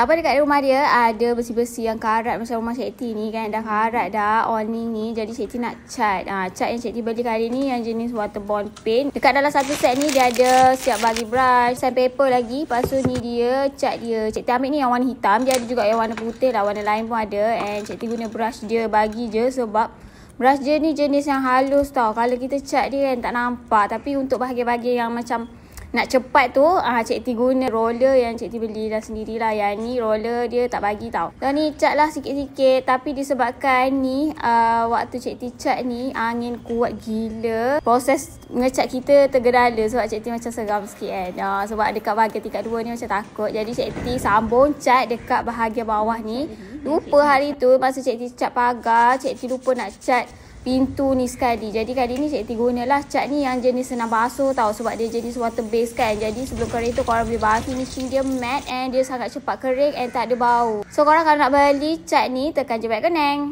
Siapa dekat rumah dia ada besi-besi yang karat macam rumah Cik T ni kan. Dah karat dah awning ni. Jadi Cik T nak cat. Cat yang Cik T beli kali ni yang jenis waterborne paint. Dekat dalam satu set ni dia ada siap bagi brush, sandpaper lagi. Lepas tu ni dia cat dia. Cik T ambil ni yang warna hitam. Dia ada juga yang warna putih lah. Warna lain pun ada. And Cik T guna brush dia bagi je sebab brush dia ni jenis yang halus tau. Kalau kita cat dia kan tak nampak. Tapi untuk bahagian-bahagian yang macam nak cepat tu, Cik T guna roller yang Cik T beli dah sendirilah. Yang ni roller dia tak bagi tau. Dan ni cat lah sikit-sikit. Tapi disebabkan ni waktu Cik T cat ni angin kuat gila, proses ngecat kita tergedala. Sebab Cik T macam seram sikit kan. Sebab dekat bahagian tingkat 2 ni macam takut. Jadi Cik T sambung cat dekat bahagian bawah ni. Lupa hari tu masa Cik T cat pagar, Cik T lupa nak cat pintu ni sekali. Jadi kali ni Cik T gunalah cat ni yang jenis senang basuh tau. Sebab dia jenis water base kan. Jadi sebelum kering tu korang boleh basuh. Finishing dia matte and dia sangat cepat kering and tak ada bau. So korang kalau nak beli cat ni tekan je beg keneng.